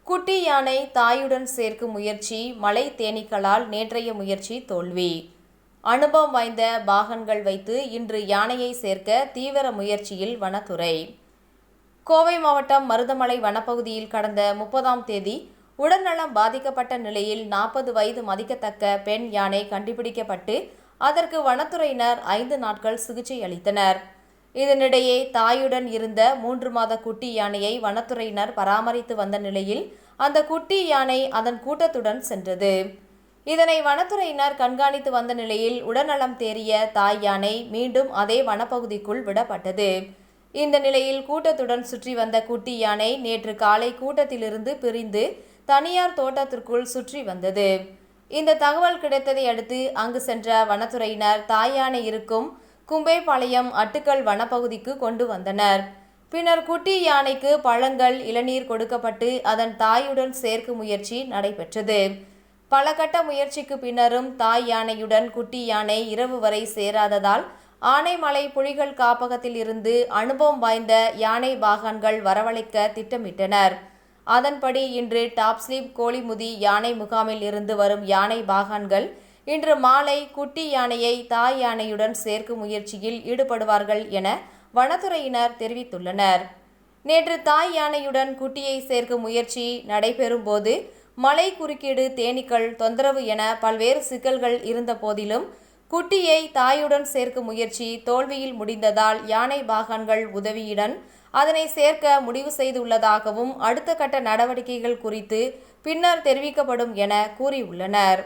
குட்டி யானை தாயுடன் சேர்க்கும் முயற்சி மலை தேனீக்களால் நேற்றைய முயற்சி தோல்வி. அனுபவம் வாய்ந்த பாகன்கள் வைத்து இன்று யானையை சேர்க்க தீவிர முயற்சியில் வனத்துறை. கோவை மாவட்டம் மருதமலை வனப்பகுதியில் கடந்த 30ஆம் தேதி உடல்நலம் பாதிக்கப்பட்ட நிலையில் 40 வயது மதிக்கத்தக்க பெண் யானை கண்டுபிடிக்கப்பட்டு அதற்கு வனத்துறையினர் 5 நாட்கள் சிகிச்சை அளித்தனர். இதனிடையே தாயுடன் இருந்த 3 மாத குட்டி யானையை வனத்துறையினர் பராமரித்து வந்த நிலையில் அந்த குட்டி யானை அதன் கூட்டத்துடன் சென்றது. இதனை வனத்துறையினர் கண்காணித்து வந்த நிலையில் உடல்நலம் தேறிய தாய் யானை மீண்டும் அதே வனப்பகுதிக்குள் விடப்பட்டது. இந்த நிலையில் கூட்டத்துடன் சுற்றி வந்த குட்டி யானை நேற்று காலை கூட்டத்திலிருந்து பிரிந்து தனியார் தோட்டத்திற்குள் சுற்றி வந்தது. இந்த தகவல் கிடைத்ததை அடுத்து அங்கு சென்ற வனத்துறையினர் தாய் யானை இருக்கும் கும்பேபாளையம் அட்டுக்கல் வனப்பகுதிக்கு கொண்டு வந்தனர். பின்னர் குட்டி யானைக்கு பழங்கள், இளநீர் கொடுக்கப்பட்டு அதன் தாயுடன் சேர்க்கும் முயற்சி நடைபெற்றது. பல கட்ட முயற்சிக்கு பின்னரும் தாய் யானையுடன் குட்டி யானை இரவு வரை சேராததால் ஆனைமலை புலிகள் காப்பகத்தில் இருந்து அனுபவம் வாய்ந்த யானை பாகன்கள் வரவழைக்க திட்டமிட்டனர். அதன்படி இன்று டாப்ஸ்லீப் கோழிமுதி யானை முகாமில் இருந்து வரும் யானை பாகன்கள் இன்று மாலை குட்டி யானையை தாய் யானையுடன் சேர்க்கும் முயற்சியில் ஈடுபடுவார்கள் என வனத்துறையினர் தெரிவித்துள்ளனர். நேற்று தாய் யானையுடன் குட்டியை சேர்க்கும் முயற்சி நடைபெறும் போது மலை குறுக்கீடு, தேனீக்கள் தொந்தரவு என பல்வேறு சிக்கல்கள் இருந்த போதிலும் குட்டியை தாயுடன் சேர்க்கும் முயற்சி தோல்வியில் முடிந்ததால் யானை பாகன்கள் உதவியுடன் அதனை சேர்க்க முடிவு செய்துள்ளதாகவும் அடுத்த கட்ட நடவடிக்கைகள் குறித்து பின்னர் தெரிவிக்கப்படும் என கூறியுள்ளனர்.